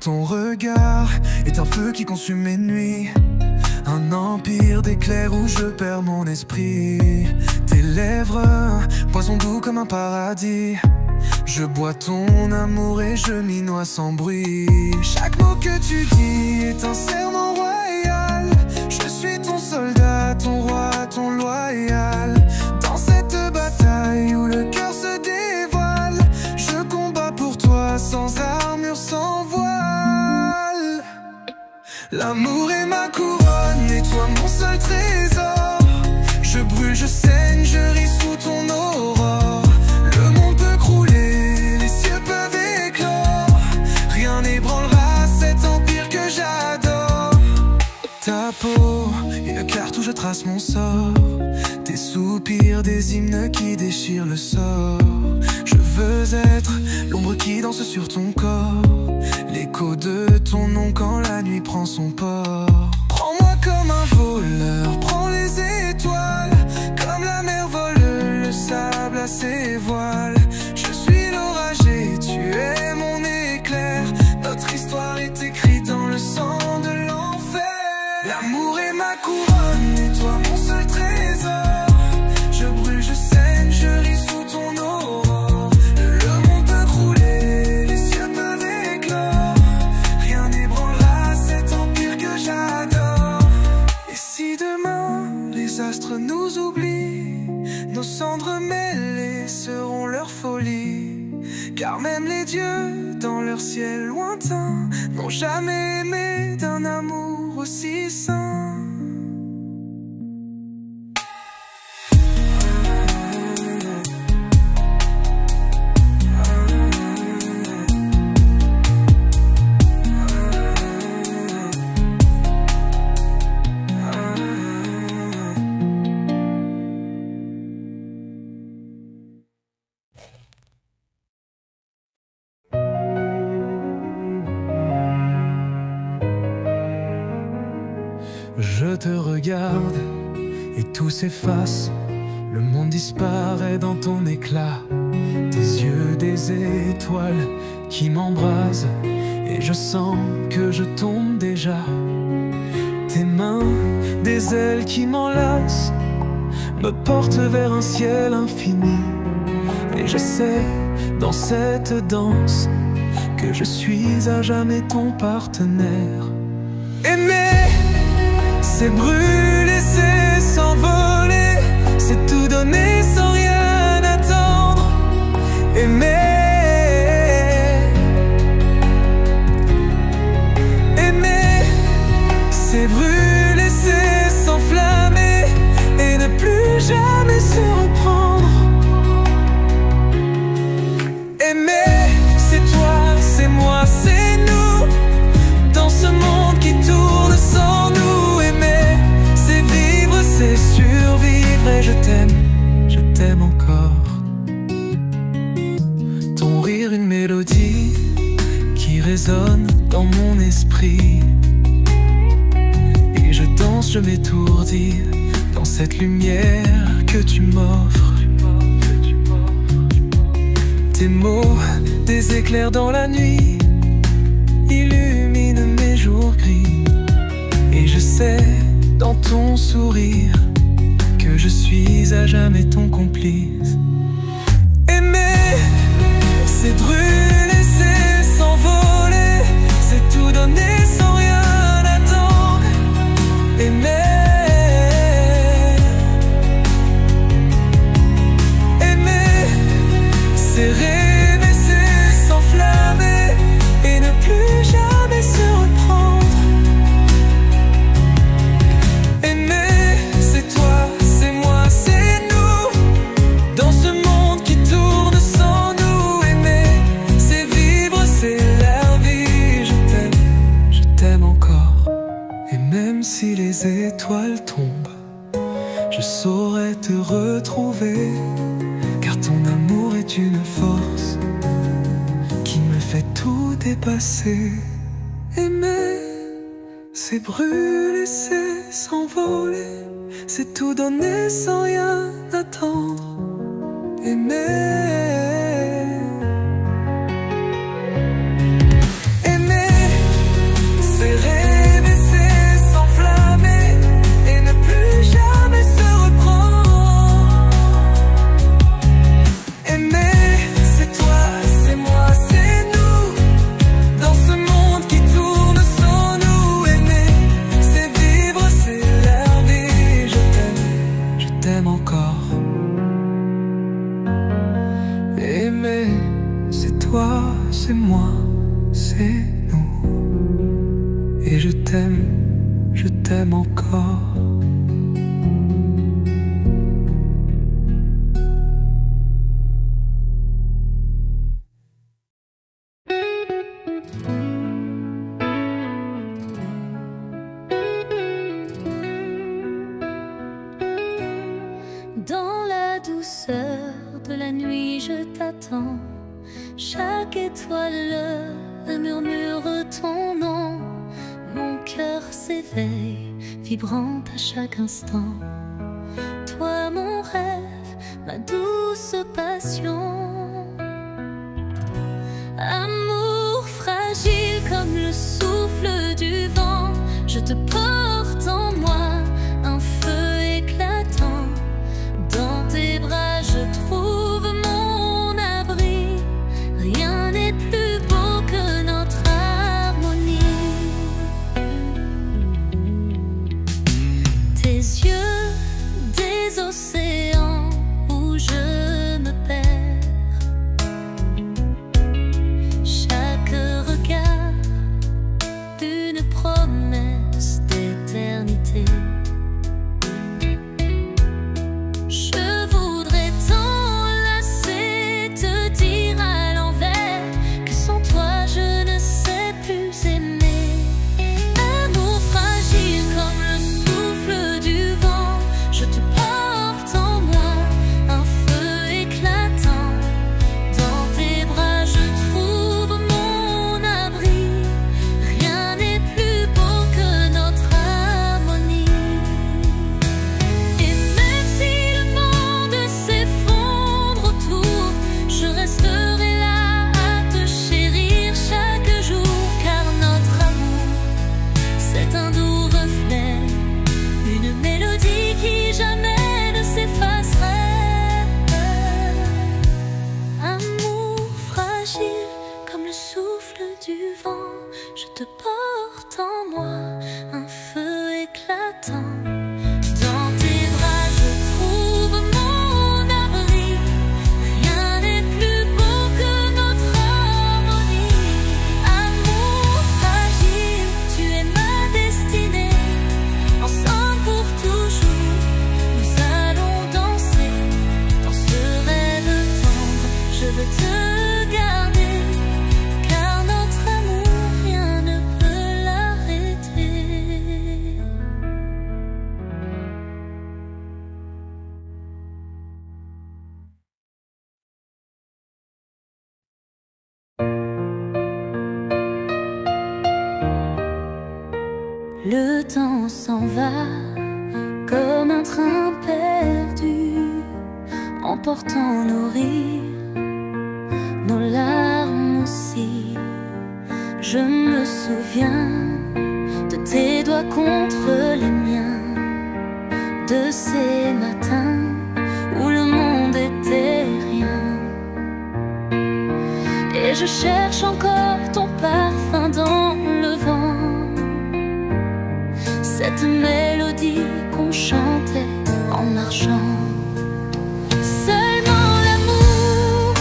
Ton regard est un feu qui consume mes nuits, un empire d'éclairs où je perds mon esprit. Tes lèvres, poison doux comme un paradis. Je bois ton amour et je m'y noie sans bruit. Chaque mot que tu dis est un serment royal. Je suis ton soldat, ton roi, ton loyal. Dans cette bataille où le cœur se dévoile, je combats pour toi sans armure, sans voile. L'amour est ma couronne et toi mon seul trésor. Je brûle, je saigne, je ris sous ton aurore. Le monde peut crouler, les cieux peuvent éclore. Rien n'ébranlera cet empire que j'adore. Ta peau, une carte où je trace mon sort. Tes soupirs, des hymnes qui déchirent le sort. Je veux être l'ombre qui danse sur ton corps, l'écho de ton nom quand la nuit prend son port. Prends-moi comme un voleur, prends les étoiles. Comme la mer vole le sable à ses voiles. Je suis l'orage et tu es mon éclair. Notre histoire est écrite dans le sang de l'enfer. L'amour est ma couronne et toi mon seul trésor. Je brûle, je saigne, je ris sous ton aurore. Le monde peut crouler, les cieux peuvent éclore. Rien n'ébranlera cet empire que j'adore. Et si demain les astres nous oublient, nos cendres mêlées seront leur folie. Car même les dieux dans leur ciel lointain n'ont jamais aimé d'un amour aussi saint. Je te regarde et tout s'efface. Le monde disparaît dans ton éclat. Tes yeux des étoiles qui m'embrasent. Et je sens que je tombe déjà. Tes mains, des ailes qui m'enlacent, me portent vers un ciel infini. Et je sais dans cette danse que je suis à jamais ton partenaire. Aimer, c'est brûler, c'est s'envoler, c'est tout donner sans rien attendre. Aimer, c'est brûler, c'est s'enflammer et ne plus jamais se reprendre. Aimer, c'est toi, c'est moi, c'est nous, dans ce monde qui tourne sans nous. Aimer, c'est vivre, c'est survivre. Et je t'aime encore. Ton rire, une mélodie qui résonne dans mon esprit. Et je danse, je m'étourdis dans cette lumière que tu m'offres. Tes mots, des éclairs dans la nuit, illuminent mes jours gris. Et je sais dans ton sourire que je suis à jamais ton complice. Aimer, c'est brûler, c'est s'envoler, c'est tout donner sans rien attendre. Aimer, c'est rêver, c'est s'enflammer et ne plus jamais se reprendre. Aimer, c'est toi, c'est moi, c'est nous, dans ce monde qui tourne sans nous. Aimer, c'est vivre, c'est la vie. Je t'aime encore. Et même si les étoiles tombent, je saurais te retrouver. Car ton amour est une force qui me fait tout dépasser. Aimer, c'est brûler, c'est s'envoler, c'est tout donner sans rien attendre. Aimer, toi, c'est moi, c'est nous. Et je t'aime encore. Dans la douceur de la nuit, je t'attends. Chaque étoile murmure ton nom. Mon cœur s'éveille, vibrant à chaque instant. Toi, mon rêve, ma douce passion. Amour fragile comme le souffle du vent, je te porte en moi, un feu éclatant. Dans tes bras je trouve mon abri. Rien n'est plus beau que notre harmonie. Tes yeux, des océans où je me perds. Chaque regard, une promesse d'éternité. Je te porte en moi, un feu éclatant. Dans tes bras je trouve mon abri. Rien n'est plus beau que notre harmonie. Amour fragile, tu es ma destinée. Ensemble pour toujours, nous allons danser. Dans ce rêve tendre, je veux te garder. Le temps s'en va comme un train perdu, emportant nos rires, nos larmes aussi. Je me souviens de tes doigts contre les miens, de ces matins où le monde était rien. Et je cherche encore ton parfum dans le vent, cette mélodie qu'on chantait en marchant. Seulement l'amour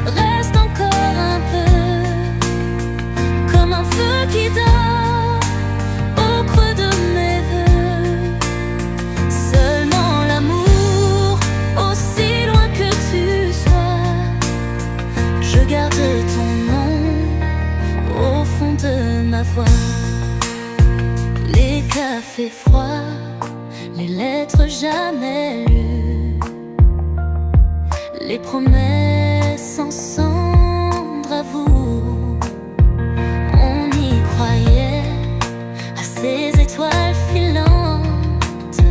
reste encore un peu, comme un feu qui dort au creux de mes voeux. Seulement l'amour, aussi loin que tu sois, je garde ton nom au fond de ma voix. Les cafés froids, les lettres jamais lues, les promesses en cendres à vous. On y croyait à ces étoiles filantes.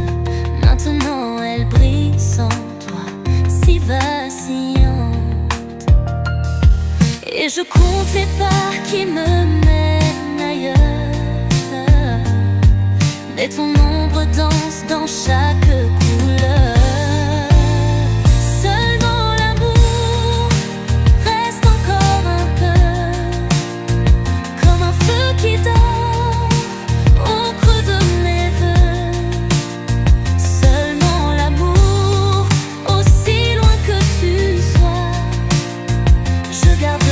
Maintenant elles brillent sans toi, si vacillantes. Et je compte les pas qui me mènent ailleurs. Et ton ombre danse dans chaque couleur. Seulement l'amour reste encore un peu, comme un feu qui dort au creux de mes voeux. Seulement l'amour, aussi loin que tu sois, je garde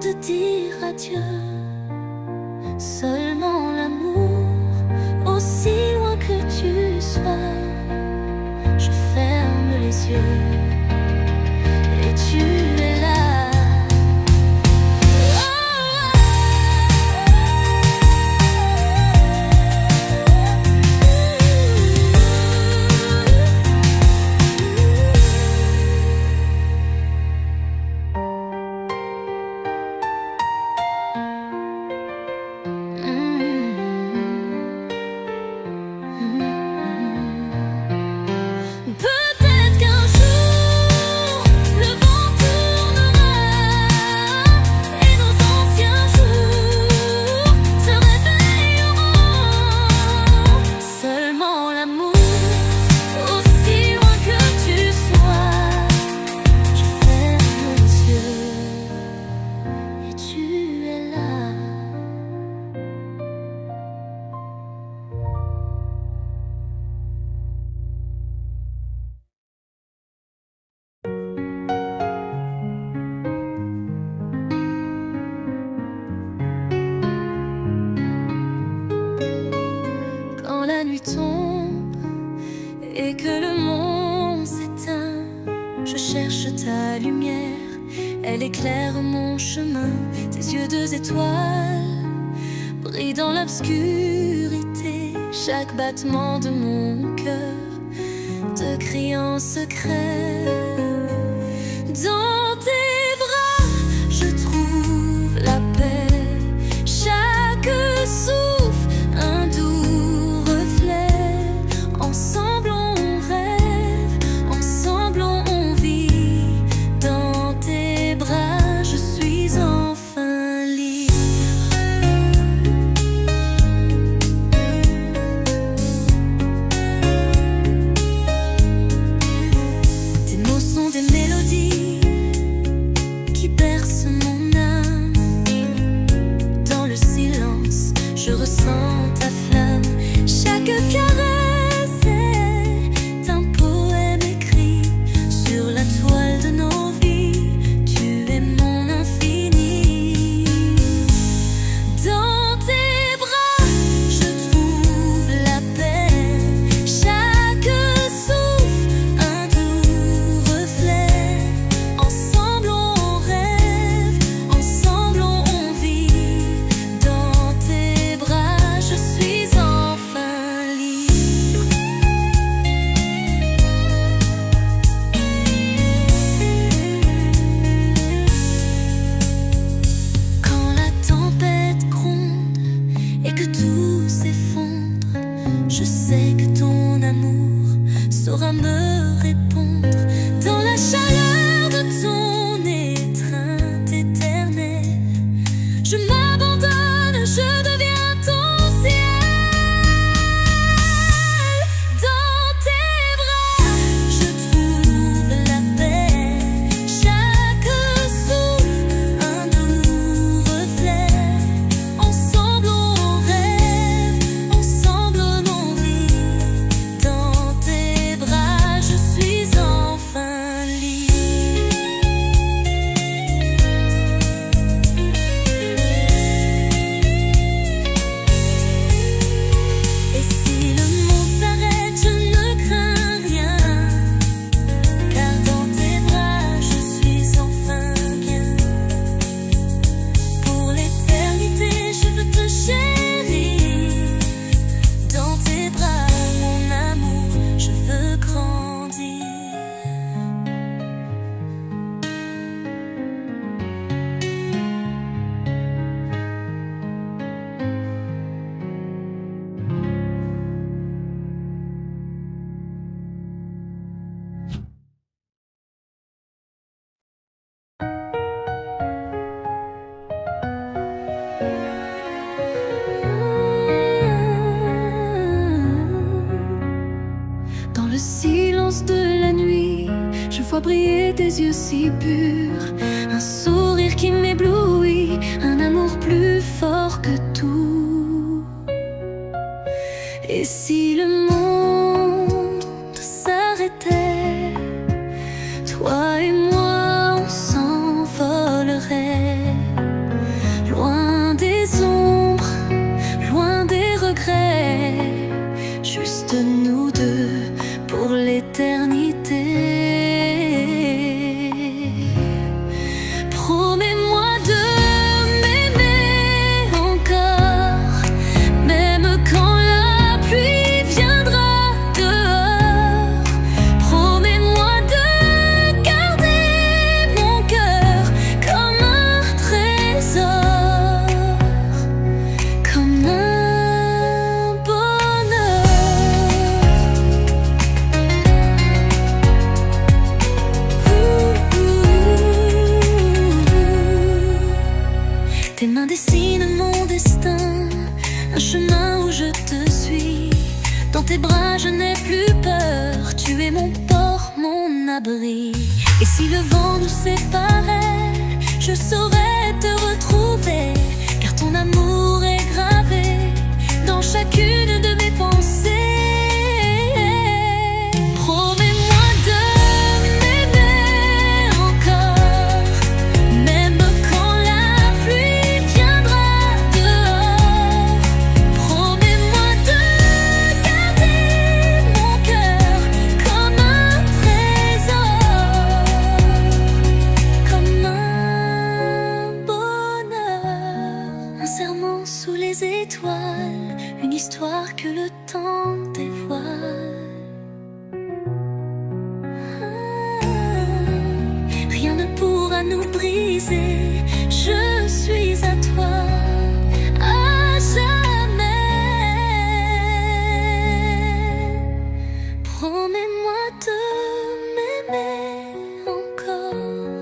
de dire adieu. Seulement l'amour, aussi loin que tu sois. Je ferme les yeux et tu es là. Peut-être qu'un jour le vent tournera et nos anciens jours se réveilleront. Seulement l'amour, aussi loin que tu sois. Je ferme les yeux et tu es là. Quand la nuit tombe et que le monde s'éteint, je cherche ta lumière, elle éclaire mon chemin. Tes yeux deux étoiles brillent dans l'obscurité. Chaque battement de mon cœur te crie en secret. Dans tes bras, je trouve la paix. Chaque souffle, un doux reflet. Ensemble on rêve, ensemble on vit. Dans tes bras, je suis enfin libre. Tes mots sont des mélodies qui bercent mon âme. Dans le silence, je ressens ta flamme. Chaque caresse est un poème écrit sur la toile de nos vies. Tu es mon infini. Dans tes bras, je trouve la paix. Chaque souffle, un doux reflet. Ensemble on rêve, ensemble on vit. Dans tes bras, je suis enfin libre. Quand la tempête gronde et que tout s'effondre, je sais que ton amour saura me répondre. Dans la chaleur de ton étreinte éternelle, je m'abandonne, je deviens ton ciel. Dans tes bras, je trouve la paix. Chaque souffle, un doux reflet. Ensemble on rêve, ensemble on vit. Dans tes bras, je suis enfin libre. Et si le monde s'arrête, je ne crains rien, car dans tes bras, je suis enfin bien. Pour l'éternité, je veux te chérir. Dans tes bras, mon amour, je veux grandir. Dans le silence de la nuit, je vois briller tes yeux si purs, un sourire qui m'éblouit, un amour plus fort que tout. Et si le monde s'arrêtait, toi et moi on s'envolerait. Tes mains dessinent mon destin, un chemin où je te suis. Dans tes bras je n'ai plus peur, tu es mon port, mon abri. Et si le vent nous séparait, je saurais te retrouver, car ton amour est gravé dans chacune de mes pensées. Promets-moi de m'aimer encore, même quand la pluie viendra dehors. Promets-moi de garder mon cœur comme un trésor, comme un bonheur. Un serment sous les étoiles, une histoire que le temps dévoile. Rien ne pourra nous briser, je suis à toi à jamais. Promets-moi de m'aimer encore,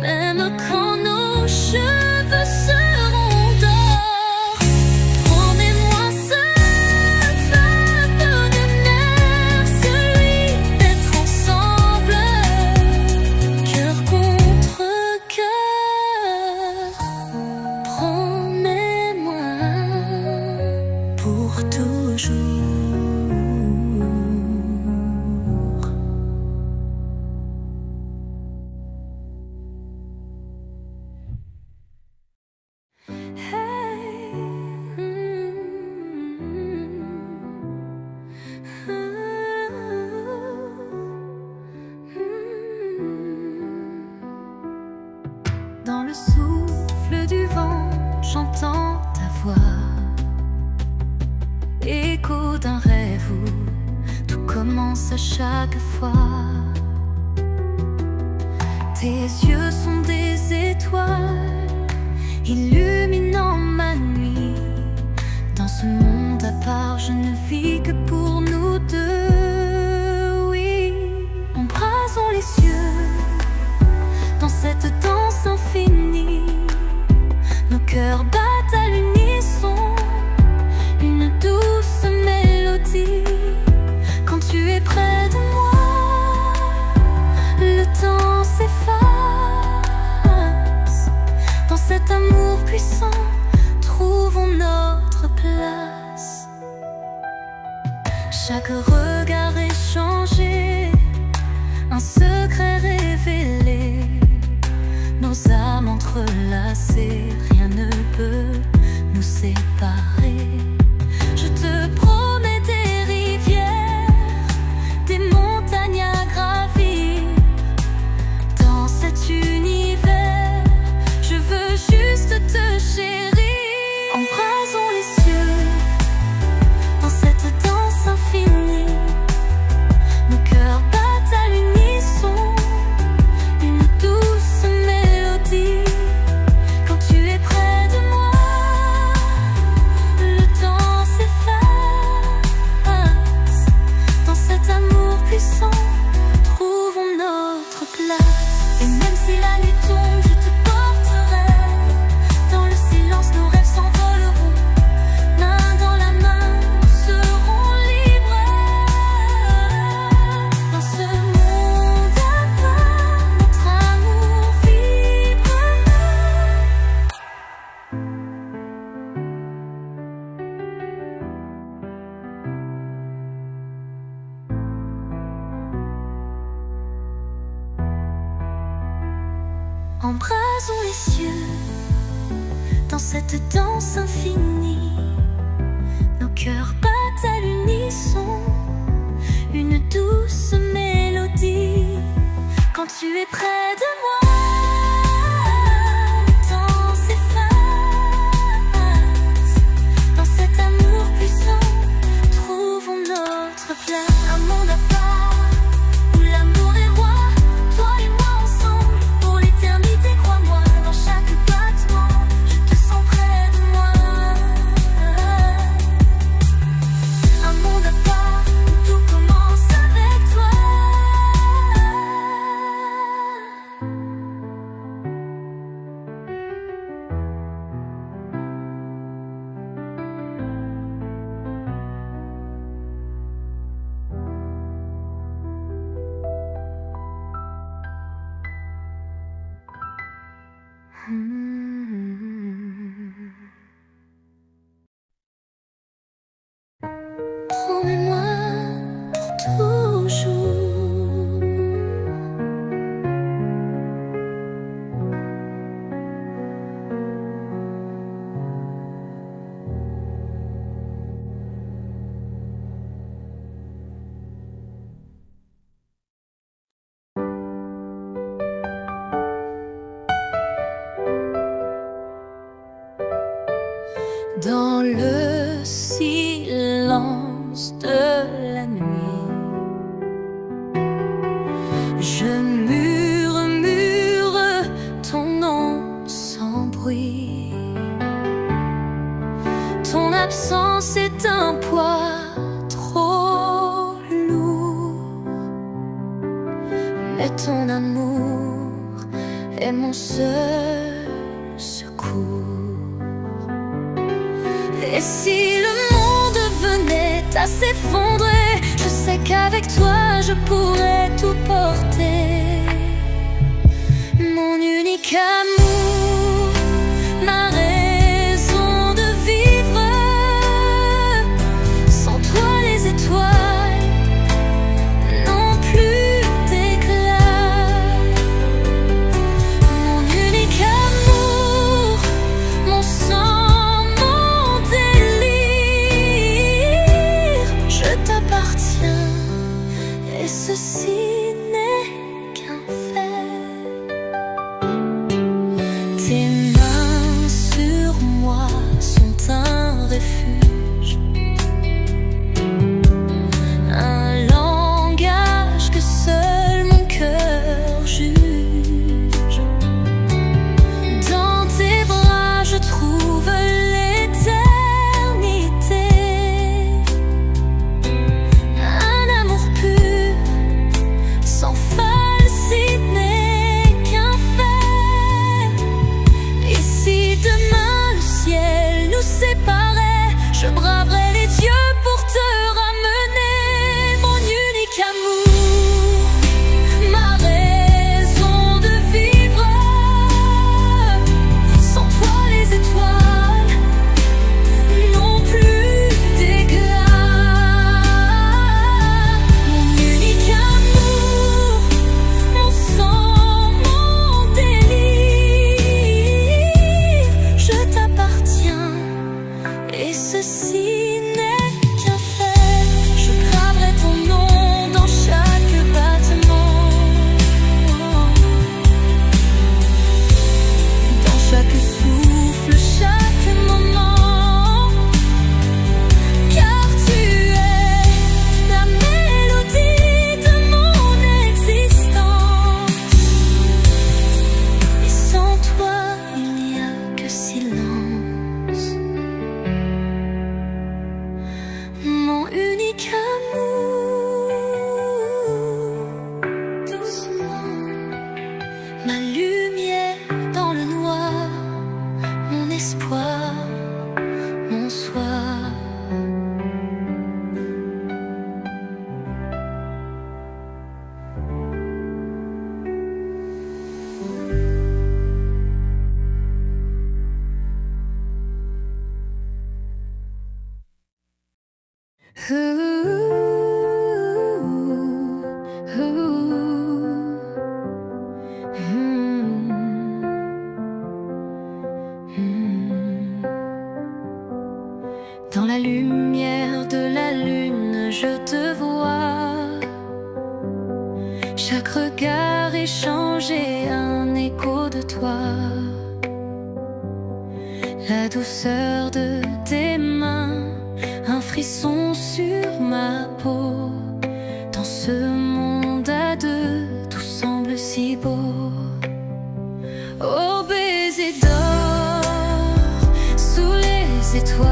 même quand nos cheveux seront d'or. Promets-moi ce fameux bonheur, celui d'être ensemble, cœur contre cœur. Promets-moi pour toujours. Dans le souffle du vent, j'entends ta voix, écho d'un rêve où tout commence à chaque fois. Tes yeux sont des étoiles, illuminant ma nuit. Dans ce monde à part, je ne vis que pour nous deux. Oui, embrasons les cieux dans cette danse infinie. Nos cœurs battent à l'unisson, une douce mélodie. Quand tu es près de moi, le temps s'efface. Dans cet amour puissant, trouvons notre place. Chaque regard échangé, un secret révélé. Nos âmes entrelacées, rien ne peut nous séparer. Je te promets des rivières, des montagnes à gravir. Dans cet univers, je veux juste te chérir. Embrasons les cieux dans cette danse infinie. Nos cœurs battent à l'unisson, une douce mélodie. Quand tu es près de moi, le temps s'efface. Dans cet amour puissant, trouvons notre place. Et même si la nuit tombe, je te porterai. Dans le silence, nos rêves s'envoleront. Main dans la main, nous serons libres. Dans ce monde à part, notre amour vibre. Embrasons les cieux dans cette danse infinie. Nos cœurs battent à l'unisson, une douce mélodie. Quand tu es près de moi, le temps s'efface. Dans cet amour puissant, trouvons notre place. Un monde à part, où l'amour est roi. Toi et moi ensemble, pour l'éternité, crois-moi. Dans chaque battement, je te sens près de moi. Un monde à part, où tout commence avec toi. dans le silence de la nuit. Je murmure ton nom sans bruit. Ton absence est un poids trop lourd, mais ton amour est mon seul secours. Et si le monde venait à s'effondrer, je sais qu'avec toi je pourrais tout porter. Mon unique amour, ma raison de vivre. Sans toi les étoiles n'ont plus d'éclat. Mon unique amour, mon sang, mon délire. Je t'appartiens et ceci n'est qu'un fait. Tes mains sur moi sont un refuge, un langage que seul mon cœur juge. Dans tes bras je trouve l'éternité, un amour pur, sans falsité n'est qu'un fait. Et si demain le ciel nous séparait, je braverais les dieux pour te ramener. Mon unique amour, ma raison de vivre. Sans toi les étoiles n'ont plus d'éclat. Mon unique amour, mon sang, mon délire. Je t'appartiens et ceci n'est qu'un fait. Je graverai ton nom dans chaque battement, dans chaque souffle, chaque moment. Car tu es la mélodie de mon existence. Et sans toi il n'y a que silence. Mon unique amour, doucement, ma lumière dans le noir, mon espoir, mon soir. Dans la lumière de la lune, je te vois. Chaque regard échangé, un écho de toi. La douceur de tes mains, un frisson sur ma peau. Dans ce monde à deux, tout semble si beau. Au baiser d'or, sous les étoiles,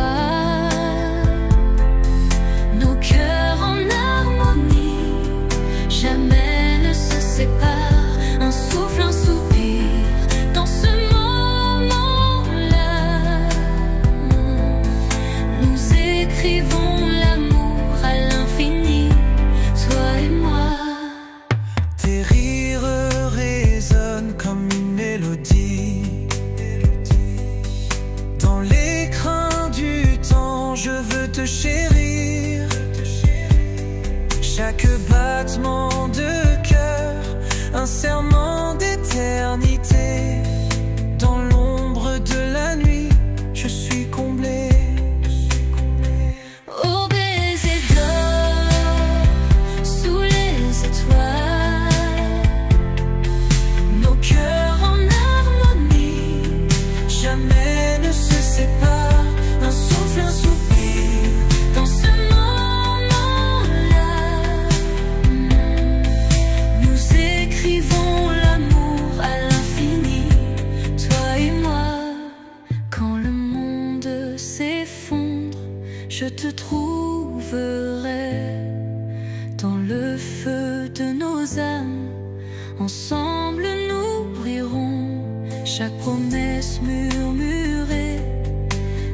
nos cœurs en harmonie, jamais ne se séparent. Un souffle, un soupir, dans ce moment-là, nous écrivons l'amour à l'infini, toi et moi. Tes rires résonnent comme une mélodie. Dans l'écrin du temps, je veux te chérir. Chaque battement de cœur, un serment d'éternité. Dans l'ombre de la nuit, je suis comblé. Au baiser d'or, sous les étoiles, nos cœurs en harmonie, jamais ne se séparent. Un souffle, un soupir. Dans ce moment-là, nous écrivons l'amour à l'infini, toi et moi. Quand le monde s'effondre, je te trouverai dans le feu de nos âmes. Ensemble nous brillerons, chaque promesse murmurée,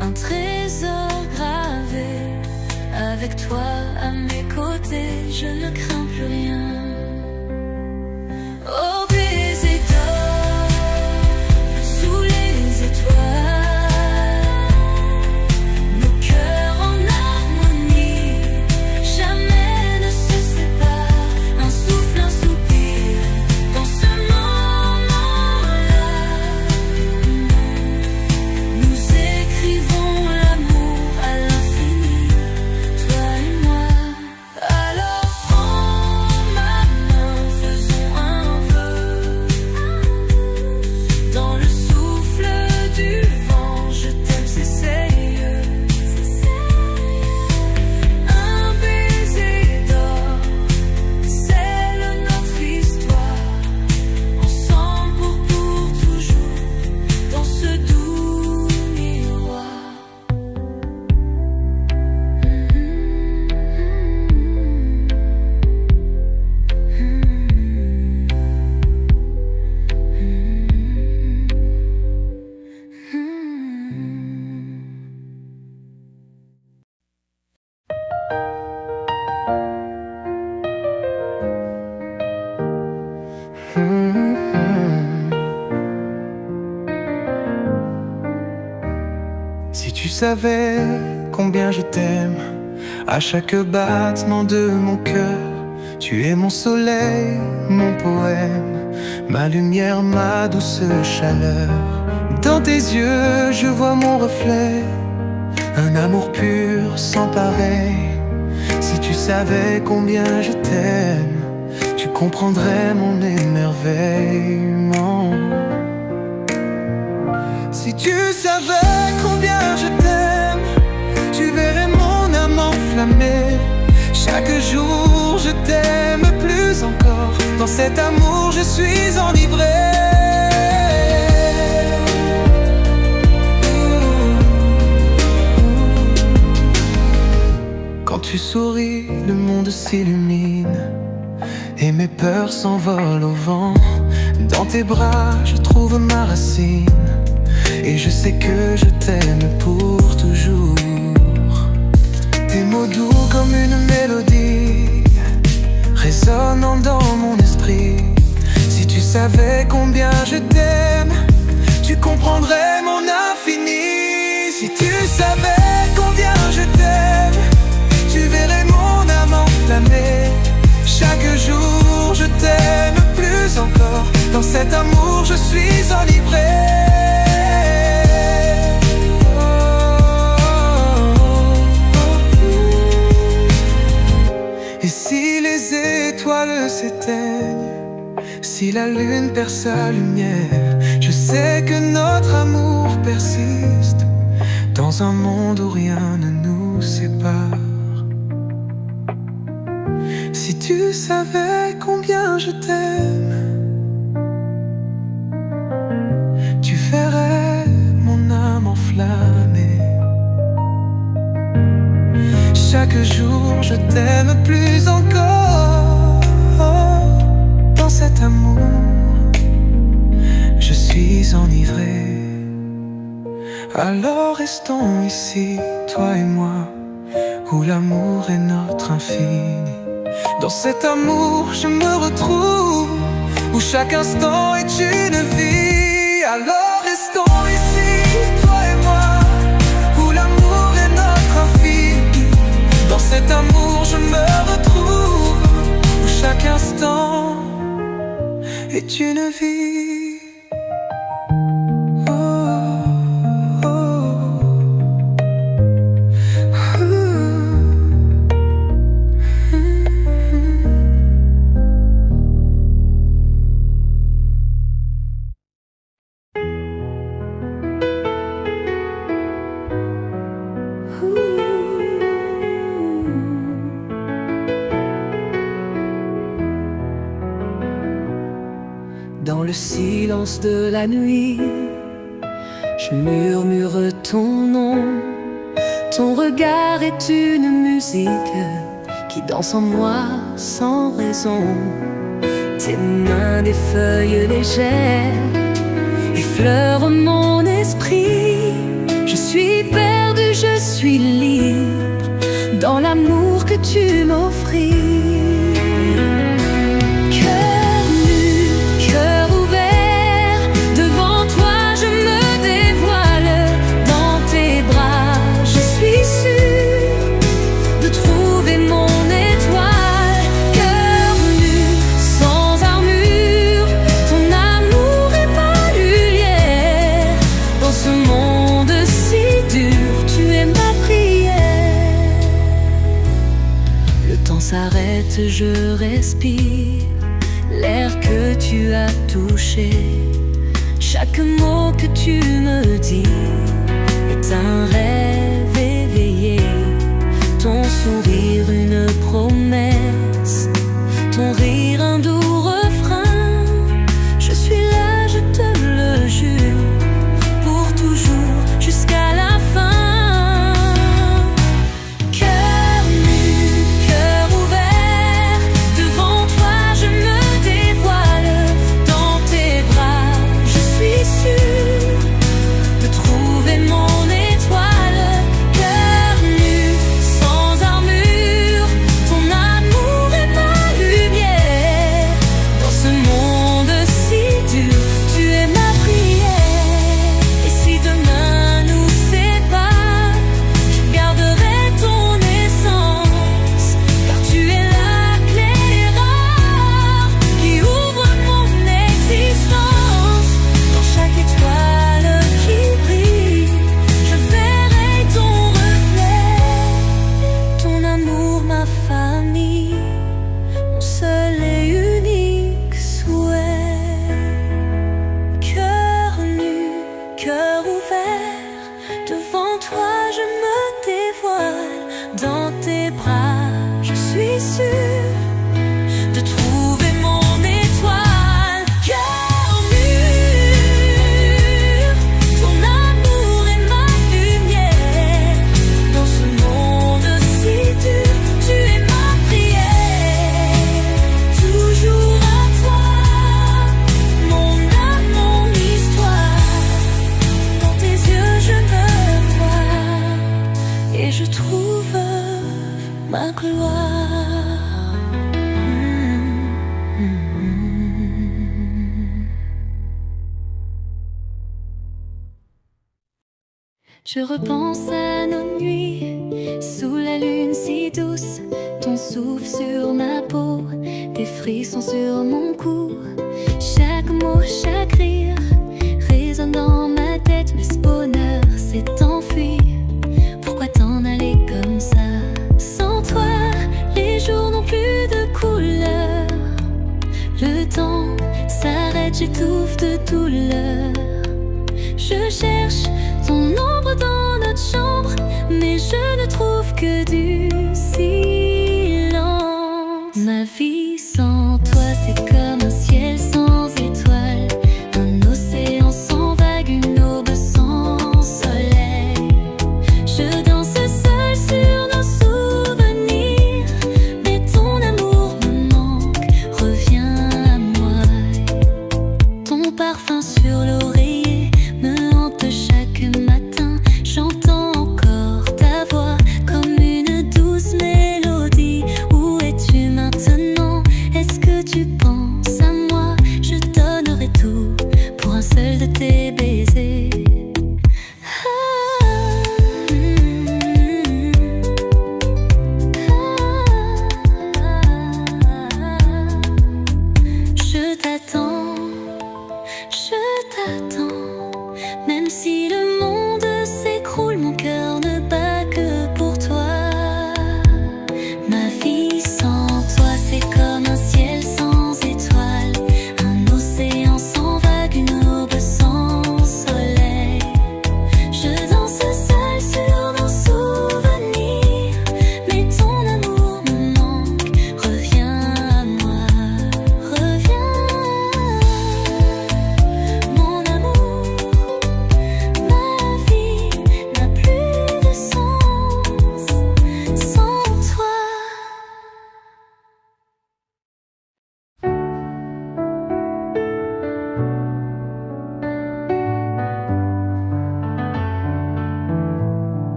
un trésor gravé. Avec toi à mes côtés, je ne crains plus rien. Oh baiser d'or, sous les étoiles, nos cœurs en harmonie, jamais ne se séparent. Un souffle, un soupir, dans ce moment-là, nous écrivons l'amour à l'infini, toi et moi. Alors prends ma main, faisons un vœu. Dans le souffle du vent, je t'aime, c'est sérieux. Un baiser d'or, scelle notre histoire. Ensemble pour toujours, dans ce doux miroir. Si tu savais combien je t'aime, à chaque battement de mon cœur, tu es mon soleil, mon poème, ma lumière, ma douce chaleur. Dans tes yeux, je vois mon reflet, un amour pur sans pareil. Si tu savais combien je t'aime, tu comprendrais mon émerveillement. Si tu savais combien je t'aime, tu verrais mon âme enflammée. Chaque jour je t'aime plus encore, dans cet amour je suis enivré. Quand tu souris, le monde s'illumine et mes peurs s'envolent au vent. Dans tes bras je trouve ma racine, et je sais que je t'aime pour toujours. Tes mots doux comme une mélodie, résonnant dans mon esprit. Si tu savais combien je t'aime, tu comprendrais mon infini. Si tu savais combien je t'aime, tu verrais mon âme enflammée. Chaque jour je t'aime plus encore, dans cet amour je suis enivré. Et si les étoiles s'éteignent, si la lune perd sa lumière, je sais que notre amour persiste dans un monde où rien ne nous sépare. Si tu savais combien je t'aime, tu verrais mon âme enflammée. Chaque jour je t'aime plus encore, dans cet amour je suis enivré. Alors restons ici, toi et moi, où l'amour est notre infini. Dans cet amour je me retrouve, où chaque instant est une vie. Alors restons ici, toi et moi, où l'amour est notre infini. Dans cet amour je me retrouve, où chaque instant est une vie. le silence de la nuit, je murmure ton nom. Ton regard est une musique qui danse en moi sans raison. Tes mains des feuilles légères effleurent mon esprit. Je suis perdu, je suis libre dans l'amour que tu m'offris. S'arrête, je respire l'air que tu as touché. Chaque mot que tu me dis est un rêve éveillé. Ton sourire une promesse, ton rire un doux refrain. Je suis là, je te le jure, pour toujours jusqu'à la fin. Je repense à nos nuits, sous la lune si douce, ton souffle sur ma peau, tes frissons sur mon cou. Chaque mot, chaque rire résonne dans ma tête, mais ce bonheur s'est enfui. Pourquoi t'en aller comme ça? Sans toi, les jours n'ont plus de couleur. Le temps s'arrête, j'étouffe de douleur. Je cherche ton ombre dans notre chambre, mais je ne trouve que du silence. Ma vie sans toi, c'est comme un ciel sans étoiles, un océan sans vagues, une aube sans soleil. Je danse seule sur nos souvenirs, mais ton amour me manque, reviens à moi. Ton parfum sur l'oreiller me hante chaque matin. J'entends encore ta voix comme une douce mélodie. Où es-tu maintenant? Est-ce que tu penses à moi? Je donnerai tout pour un seul de tes baisers. Je t'attends, même si le monde s'écroule, mon cœur ne bat que pour toi. Ma vie sans toi, c'est comme un ciel sans étoiles, un océan sans vagues, une aube sans soleil. Je danse seule sur nos souvenirs, mais ton amour me manque, reviens à moi, reviens.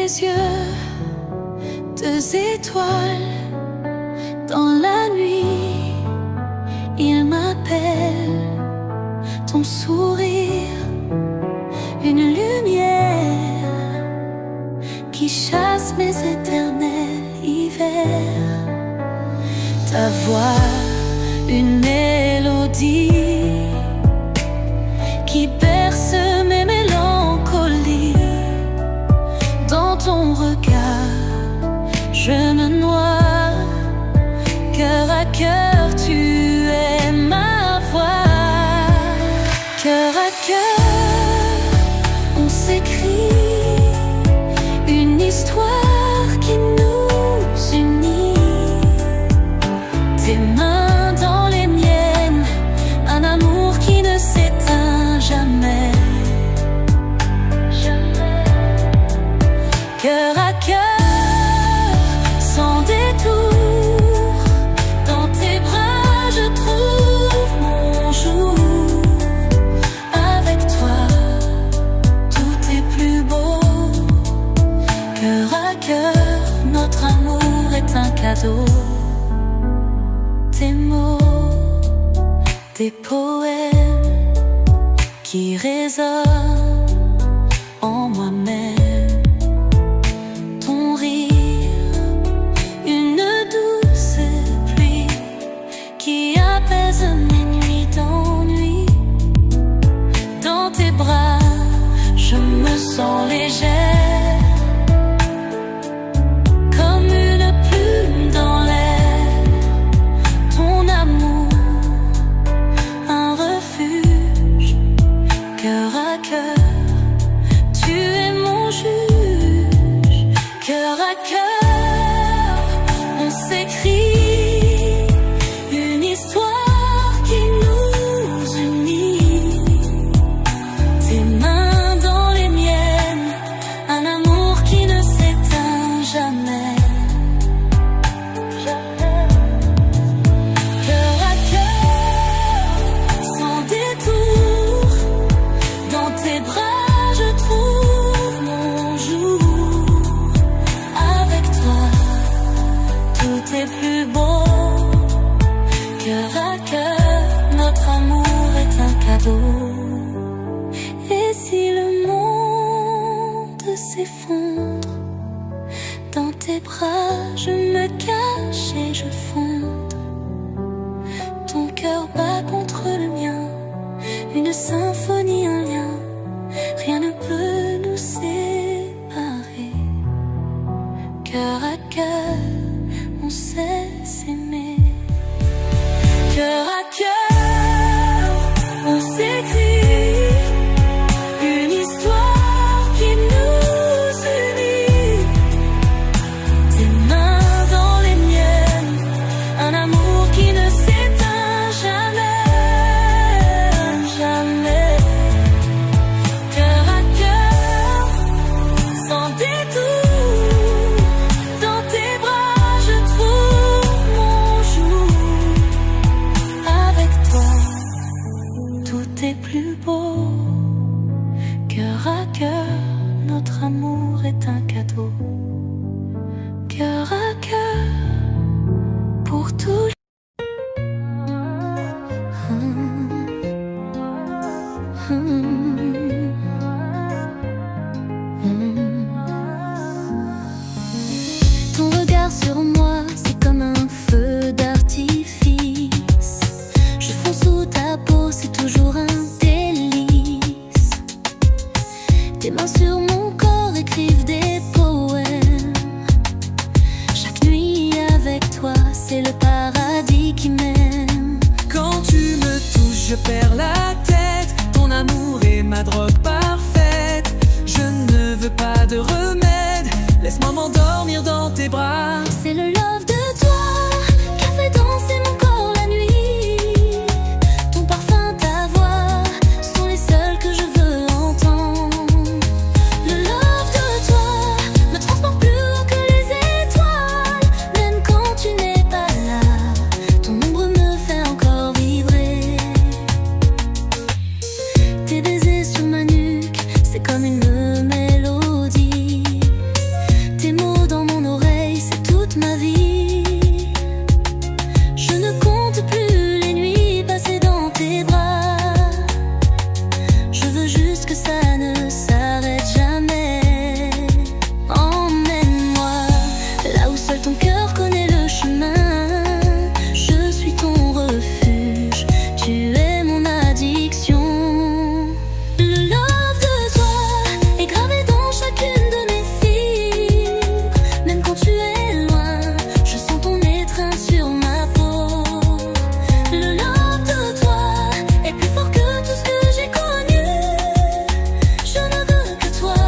tes yeux, deux étoiles dans la nuit, il m'appelle. Ton sourire, une lumière qui chasse mes éternels hivers. Ta voix, une mélodie qui berce mes mélancolies. Dans ton regard, je me noie, cœur à cœur, tu es ma voix. Cœur à cœur, on s'écrit une histoire qui nous unit. Tes mains dans les miennes, un amour qui ne s'éteint jamais. Cœur à cœur, sans détour, dans tes bras je trouve mon jour. Avec toi, tout est plus beau. Cœur à cœur, notre amour est un cadeau. Tes mots, des poèmes qui résonnent en moi-même. Ton rire, une douce pluie qui apaise mes nuits d'ennui. Dans tes bras, je me sens légère, comme une plume dans l'air. Ton amour, un refuge, cœur à cœur, tu es mon juge. Cœur à cœur, on s'écrit une histoire qui nous unit. Tes mains dans les miennes, un amour qui ne s'éteint jamais. Cœur à cœur, sans détour, dans tes bras je trouve mon jour. Avec toi, tout est plus beau. Cœur à cœur, notre amour est un cadeau. Et si le monde s'effondre, dans tes bras je me cache et je fonde. Ton cœur bat contre le mien, une symphonie, un lien, rien ne peut nous séparer. Cœur à cœur, on sait s'aimer. Cœur à cœur, on s'écrit une histoire qui nous unit. Tes mains dans les miennes, un amour qui ne s'éteint jamais, jamais. Cœur à cœur, sans détour, dans tes bras je trouve mon jour. Avec toi, tout est plus beau. Cœur à cœur, notre amour est un cadeau. Cœur à cœur, pour toujours. Ton regard sur moi, c'est comme un feu d'artifice. Je fonce sous ta peau, c'est toujours un délice. Tes mains sur mon corps écrivent des poèmes. Chaque nuit avec toi, c'est le paradis qui m'aime. Quand tu me touches, je perds la tête. Ton amour est ma drogue parfaite. Je ne veux pas de remède. Laisse-moi m'endormir dans tes bras. C'est le love de toi qui a fait danser mon corps la nuit. Ton parfum, ta voix sont les seuls que je veux entendre. Le love de toi me transporte plus haut que les étoiles. Même quand tu n'es pas là, ton ombre me fait encore vibrer. Tes baisers sur ma nuque, c'est comme une mélodie que ça ne s'arrête jamais. Emmène-moi là où seul ton cœur connaît le chemin. Je suis ton refuge, tu es mon addiction. Le love de toi est gravé dans chacune de mes fibres. Même quand tu es loin, je sens ton étreinte sur ma peau. Le love de toi est plus fort que tout ce que j'ai connu. Je ne veux que toi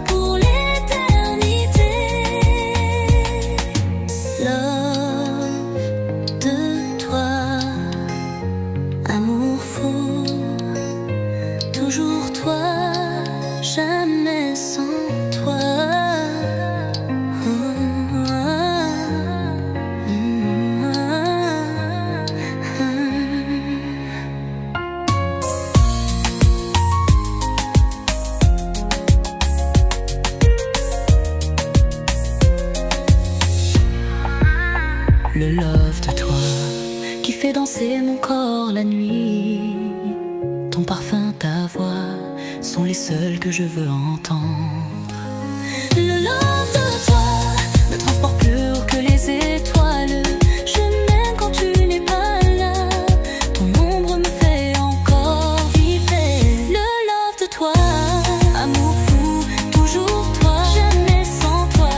pour l'éternité. Love de toi, amour fou, toujours toi, jamais sans toi. Le love de toi qui fait danser mon corps la nuit. Ton parfum, ta voix sont les seuls que je veux entendre. Le love de toi me transporte plus haut que les étoiles. Je m'aime quand tu n'es pas là. Ton ombre me fait encore vibrer. Le love de toi, amour fou, toujours toi, jamais sans toi.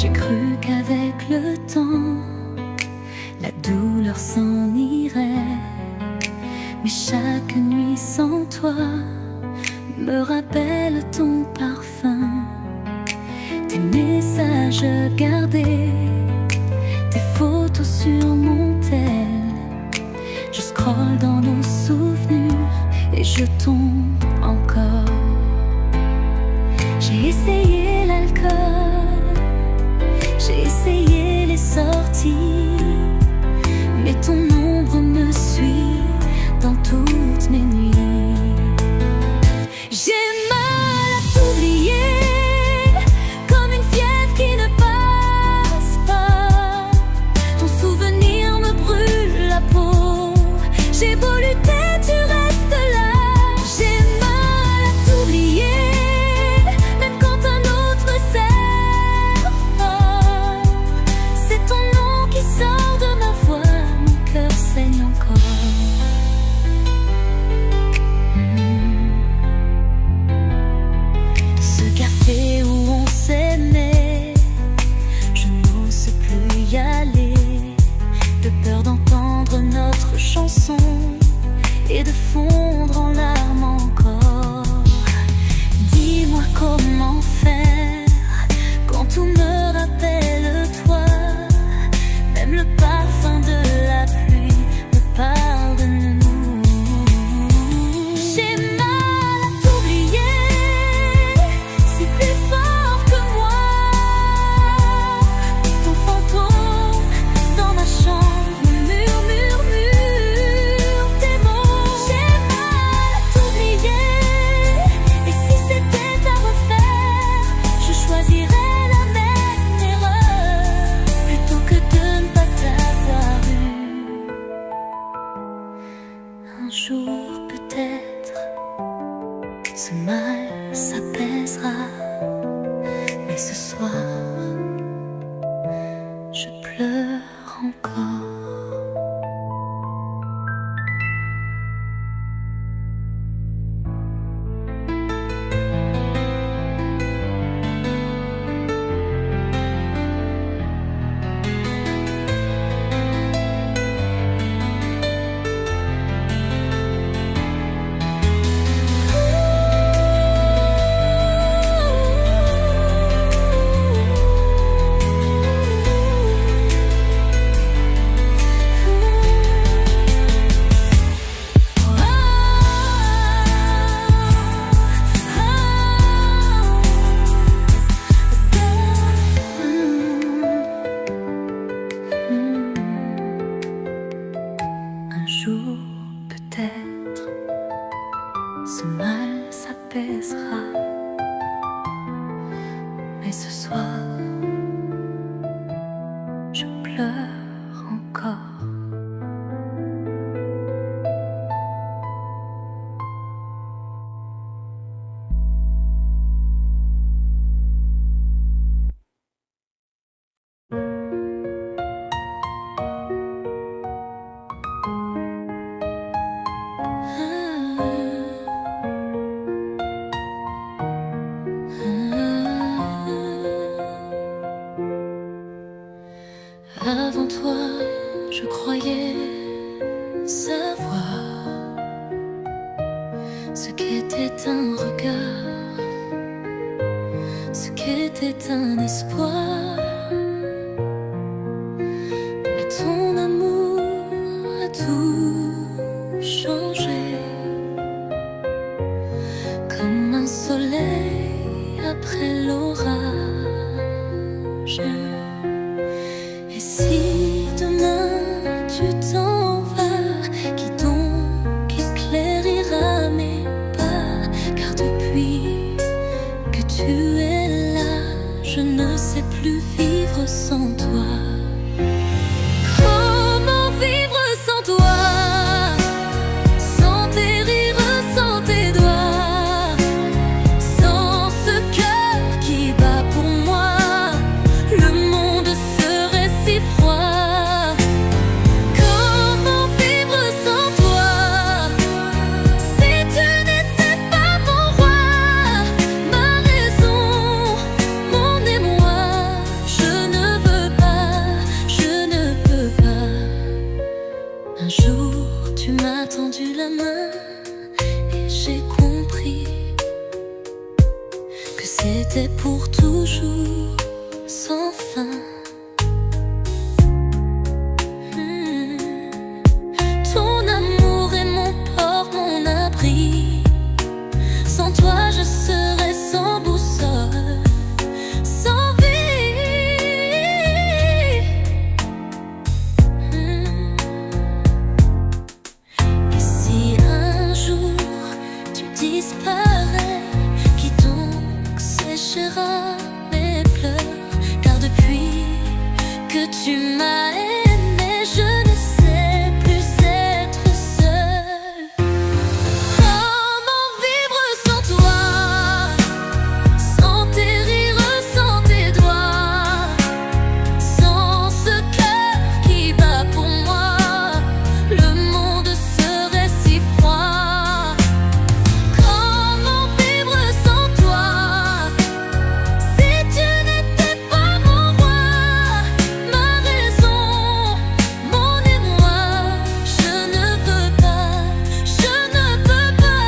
J'ai cru qu'avec le temps, la douleur s'en irait. Mais chaque nuit sans toi me rappelle ton parfum, tes messages gardés, tes photos sur mon tel. Je scrolle dans nos souvenirs et je tombe encore. J'ai essayé l'alcool, j'ai essayé les sorties, mais ton ombre me suit dans toutes mes nuits. J'ai mal à t'oublier, comme une fièvre qui ne passe pas. Ton souvenir me brûle la peau. J'ai beau lutter, tu restes là. J'ai mal à t'oublier, même quand un autre me serre fort. C'est ton nom qui sort de ma voix, mon cœur saigne encore. Ce café où on s'aimait, je n'ose plus y aller, de peur d'entendre notre chanson et de fondre en larmes encore. Dis-moi comment faire quand tout me rappelle toi. Même le parfum de la pluie me parle de nous. J'ai mal à t'oublier, c'est plus fort que moi. Ton fantôme dans ma chambre murmure tes mots. J'ai mal à t'oublier, et si c'était à refaire, je choisirais la même erreur plutôt que de ne pas t'avoir eu. Un jour peut-être ce mal s'apaisera, mais ce soir je pleure encore. ce mal s'apaisera. Mais ce soir, je pleure encore. Avant toi, je croyais savoir ce qu'était un regard, ce qu'était un espoir. Mais ton amour a tout changé, comme un soleil après l'orage. Et si demain tu t'en vas, qui donc éclairira mes pas? Car depuis que tu es là, je ne sais plus vivre sans toi. Comment vivre sans toi? Sans tes rires, sans tes doigts, sans ce cœur qui bat pour moi. Le monde serait si froid. Comment vivre sans toi? Si tu n'étais pas mon roi, ma raison, mon émoi, je ne veux pas, je ne peux pas. Un jour tu m'as tendu la main et j'ai compris que c'était pour toujours, sans fin. Ton amour est mon port, mon abri. Sans toi je serais sans boussole, sans vie. Et si un jour tu disparais, qui donc séchera mes pleurs? Car depuis que tu m'as aimé, je ne sais plus être seule. Comment vivre sans toi? Sans tes rires, sans tes doigts, sans ce cœur qui bat pour moi. Le monde serait si froid. Comment vivre sans toi? Si tu n'étais pas mon roi, ma raison, mon émoi, je ne veux pas, je ne peux pas.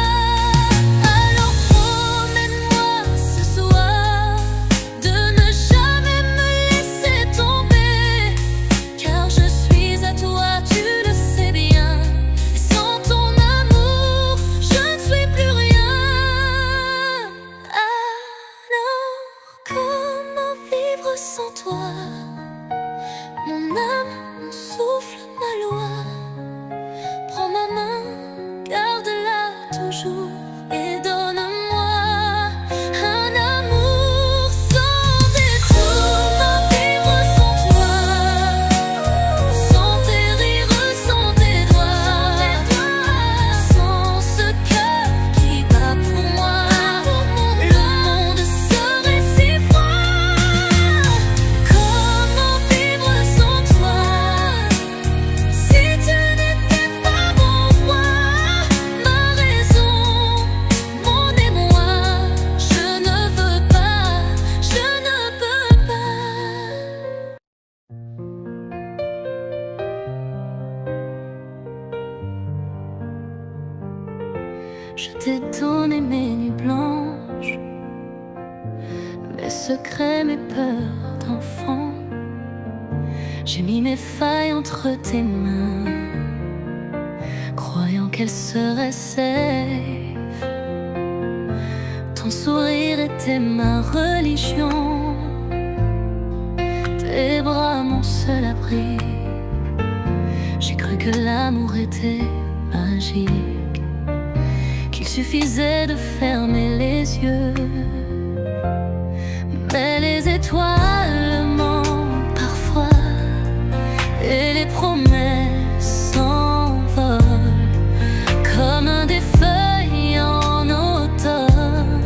Alors promets-moi ce soir de ne jamais me laisser tomber, car je suis à toi, tu le sais bien. Et sans ton amour, je ne suis plus rien. Alors comment vivre sans toi? Mon âme, mon souffle, ma loi. Prends ma main, garde-la toujours et donne-moi un amour sans détour. Comment vivre sans toi? Sans tes rires, sans tes doigts, sans ce cœur qui bat pour moi. Le monde serait si froid. Comment vivre sans toi? Si tu n'étais pas mon roi, ma raison, mon émoi, je ne veux pas, je ne peux pas. Je t'ai donné mes nuits blanches, mes secrets, mes peurs d'enfant. J'ai mis mes failles entre tes mains, croyant qu'elles seraient safe. Ton sourire était ma religion, tes bras mon seul abri. J'ai cru que l'amour était magique, qu'il suffisait de fermer les yeux. Mais les étoiles mentent parfois et les promesses s'envolent comme des feuilles en automne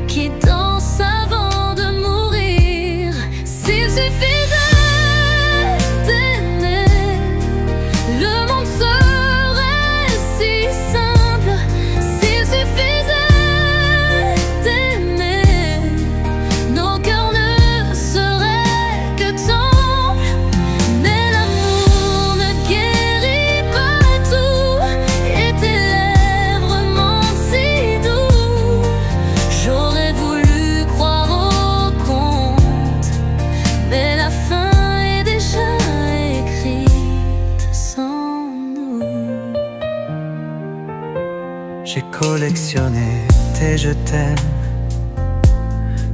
qui dansent avant de mourir. S'il suffisait d'aimer, le monde serait si simple. S'il suffisait d'aimer, nos cœurs ne seraient que temples. Mais l'amour ne guérit pas tout, et tes lèvres mentent si doux. J'aurais voulu croire au conte, mais la fin est déjà écrite sans nous. J'ai collectionné tes je t'aime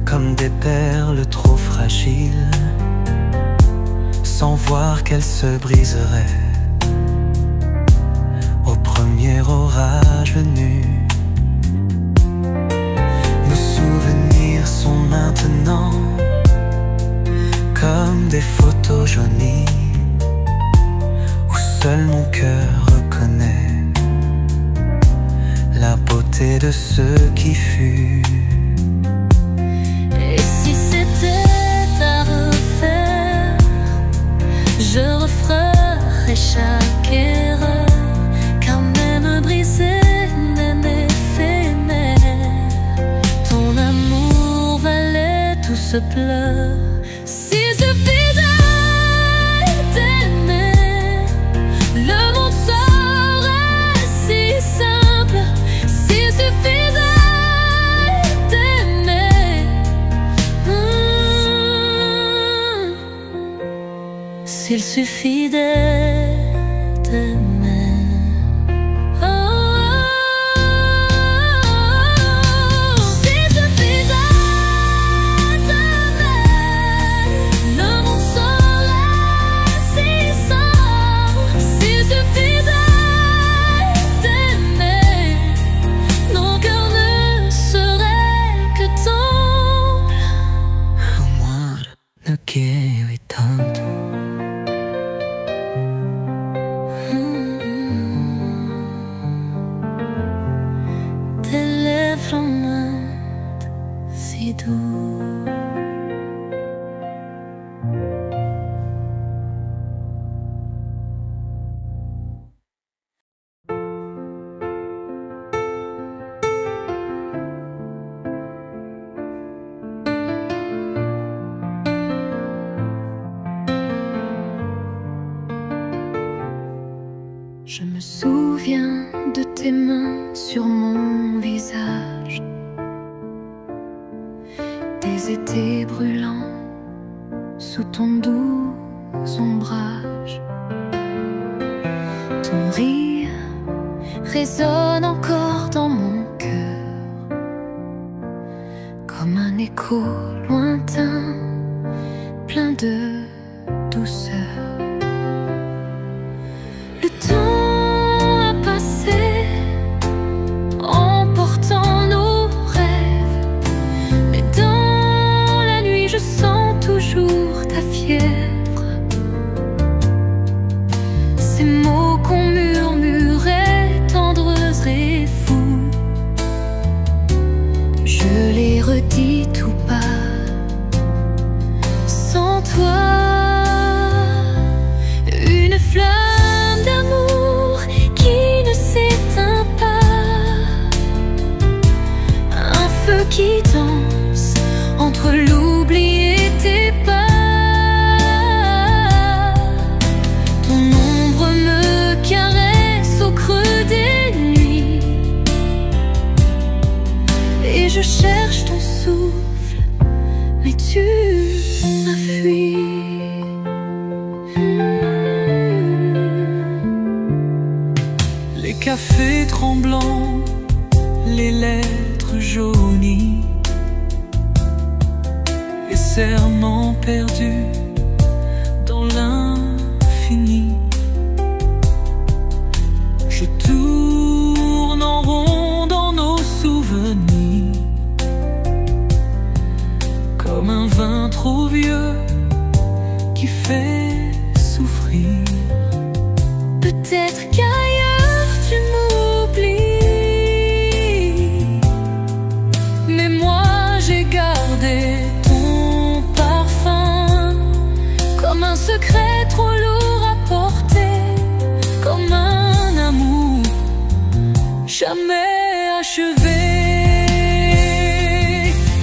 comme des perles trop fragiles, sans voir qu'elles se briseraient au premier orage venu. Nos souvenirs sont maintenant comme des photos jaunies où seul mon cœur reconnaît la beauté de ce qui fut. Et si c'était à refaire, je referais chaque erreur, car même brisé, même éphémère, ton amour valait tout ce pleur. S'il suffisait d'aimer, le monde serait si simple. S'il suffisait d'aimer, s'il suffit d'aimer. S'il suffisait d'aimer, le monde serait si simple. S'il suffisait d'aimer, nos cœurs ne seraient que temples. Amor no quiero tanto. Tes lèvres mentent si doux. Je me souviens de tes mains sur mon visage, des étés brûlants sous ton doux ombrage. Ton rire résonne encore dans mon cœur comme un écho lointain, plein de douceur. Le temps a passé, emportant nos rêves, mais dans la nuit je sens toujours ta fièvre. Ces mots qu'on murmurait, tendres et fous, je les redis tout bas. Sans toi, une flamme d'amour qui ne s'éteint pas, un feu qui danse entre l'oubli et tes pas. Ton ombre me caresse au creux des nuits, et je cherche ton souffle, mais tu m'as fui. Les cafés tremblants, les lettres jaunies, les serments perdus dans l'infini. Je tourne en rond inachevé,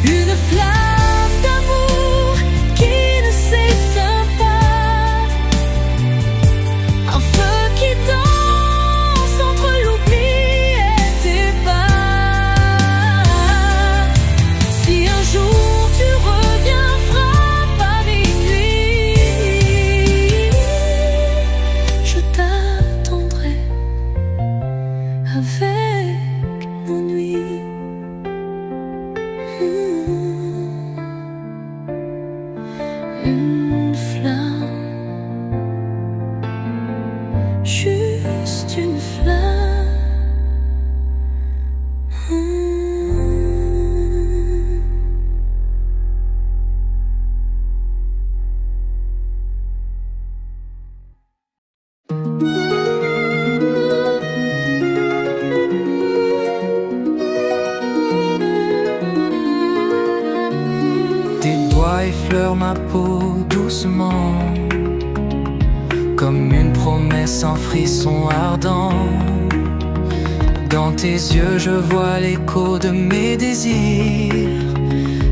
une flamme d'amour qui ne s'éteint pas, un feu qui danse entre l'oubli et tes pas. Si un jour tu reviens, frappe à minuit, je t'attendrai avec nos nuits. Une flamme, juste une flamme. Tes doigts effleurent ma peau doucement, comme une promesse en frisson ardent. Dans tes yeux je vois l'écho de mes désirs.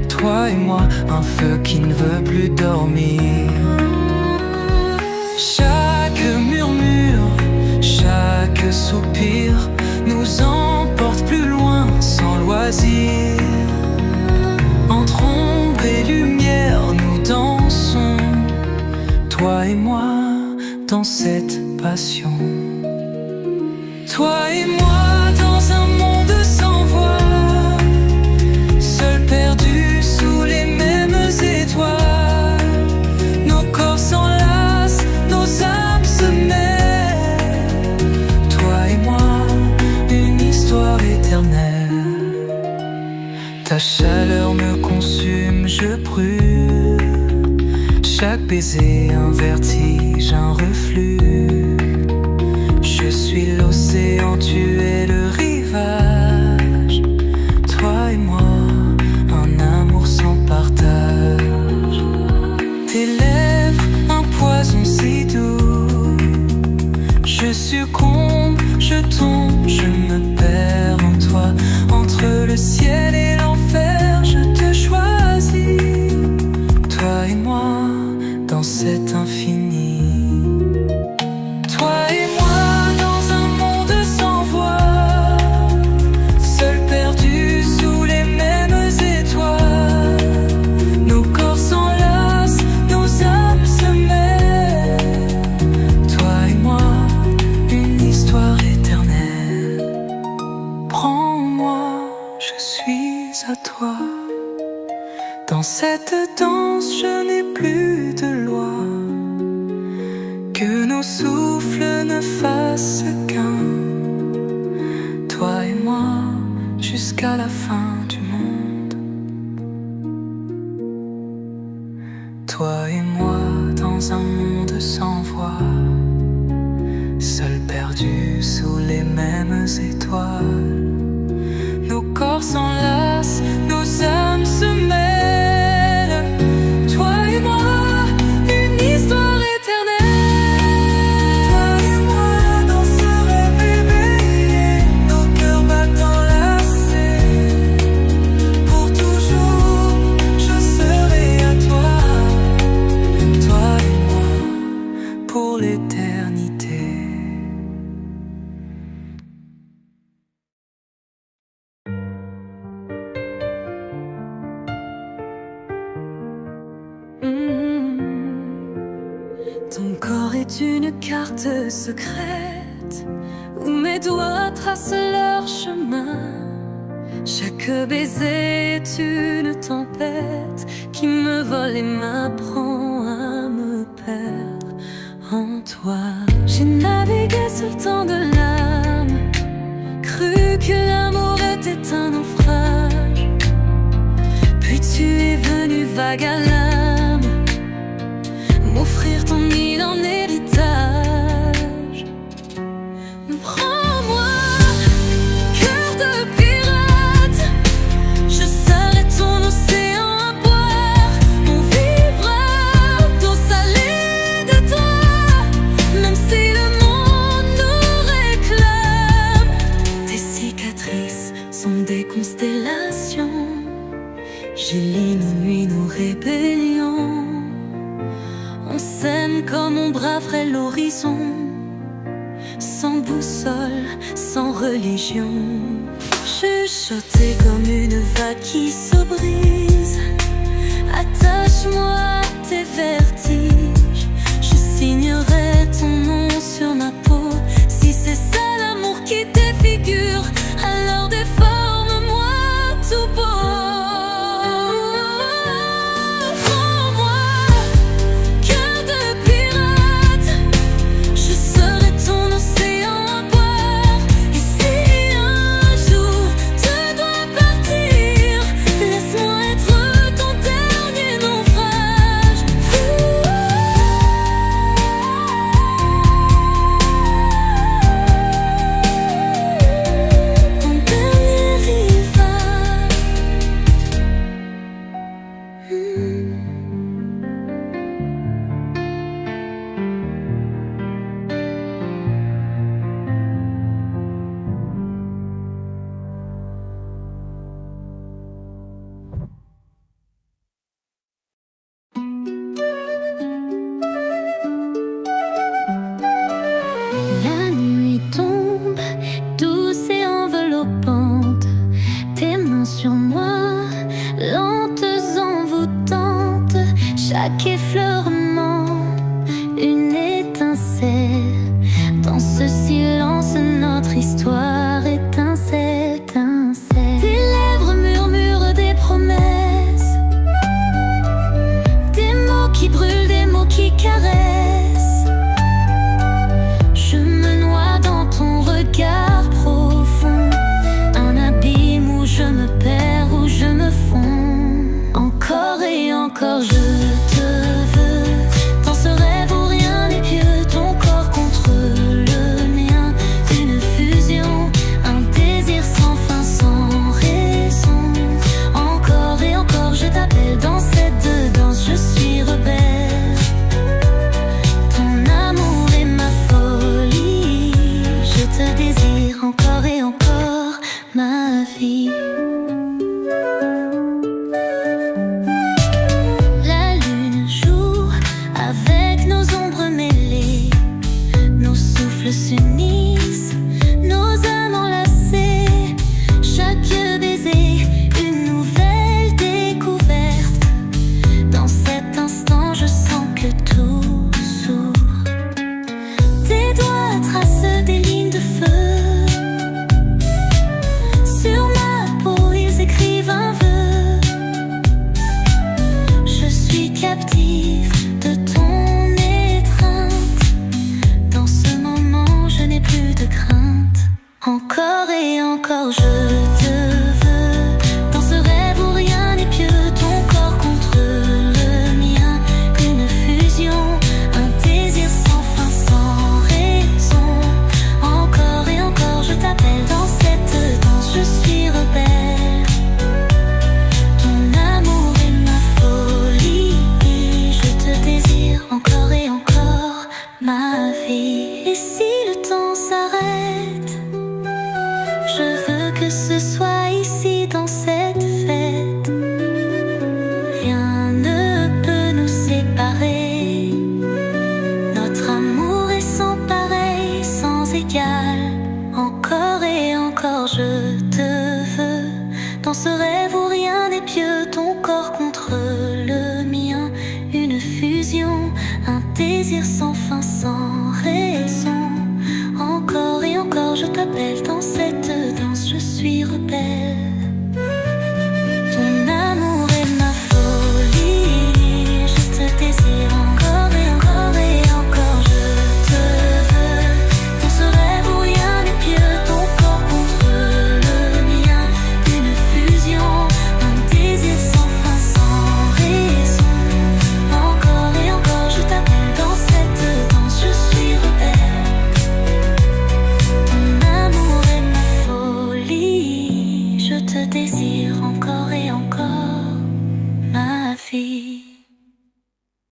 Toi et moi, un feu qui ne veut plus dormir. Chaque murmure, chaque soupir nous emporte plus loin sans loisir. Entre ombre et lumière nous dansons, toi et moi, dans cette passion. Toi et moi dans un monde sans voix, seuls perdus sous les mêmes étoiles. Nos corps s'enlacent, nos âmes se mêlent. Toi et moi, une histoire éternelle. Ta chaleur me consume, je brûle. Chaque baiser, un vertige, un reflux. Je suis l'océan, tu es le rivage. Toi et moi, un amour sans partage. Tes lèvres, un poison si doux. Je succombe, je tombe, je me perds en toi. Entre le ciel et l'enfer, je te choisis. Toi et moi, dans cet infini. Toi et moi dans un monde sans voix, seuls perdus sous les mêmes étoiles. Nos corps s'enlacent, nos âmes se mêlent. Toi et moi, une histoire éternelle. Prends-moi, je suis à toi. Dans cette danse, je n'ai plus de loi. Que nos souffles ne fassent qu'un. Toi et moi, jusqu'à la fin du monde. Toi et moi, dans un monde sans voix, seuls perdus sous les mêmes étoiles. Nos corps s'enlacent, nos âmes se mêlent. Toi et moi, une histoire éternelle. Toi et moi, dans ce rêve éveillé, nos cœurs battant lassés. Pour toujours, je serai à toi. Toi et moi, pour l'éternité. Ton corps est une carte secrète où mes doigts tracent leur chemin. Chaque baiser est une tempête qui me vole et m'apprend à me perdre en toi. J'ai navigué sur le temps de l'âme, cru que l'amour était un naufrage. Puis tu es venu vague à l'âme, m'offrir ton île en héritage. Prends-moi, cœur de pirate, je serai ton océan à boire. On vivra d'eau salée de toi, même si le monde nous réclame. Tes cicatrices sont les constellations. J'élis nos nuits, nos rébellions. On s'aime comme on braverait l'horizon, sans boussole, sans religion. Chuchoté comme une vague qui se brise. Attache-moi à tes vertiges. Je signerai ton nom sur ma peau. Si c'est ça l'amour qui défigure, alors déforme-moi tout beau. Chaque effleurement, une étincelle. Dans ce silence, notre histoire étincelle, étincelle. Tes lèvres murmurent des promesses, des mots qui brûlent, des mots qui caressent. Je me noie dans ton regard profond, un abîme où je me perds, où je me fonds. Encore et encore je encore et encore ma vie. La lune joue avec nos ombres mêlées, nos souffles s'unissent, nos âmes enlacées. Chaque baiser, une nouvelle découverte. Dans cet instant, je sens que tout s'ouvre. Tes doigts tracent des lignes de feu. Captive de ton étreinte. Dans ce moment, je n'ai plus de crainte. Encore et encore, je te veux. Dans ce rêve où rien n'est pieux, ton corps contre le mien. Une fusion, un désir sans fin, sans raison. Encore et encore, je t'appelle dans cette danse, je suis rebelle. Ton amour est ma folie. Encore et encore ma vie. Et si le temps s'arrête, je veux que ce soit ici dans cette fête. Rien ne peut nous séparer. Notre amour est sans pareil, sans égal. Encore et encore je te veux. Dans ce rêve où rien n'est pieux, ton corps contre le mien. Une fusion, un désir sans fin, sans raison. Encore et encore je t'appelle dans cette danse, je suis rebelle.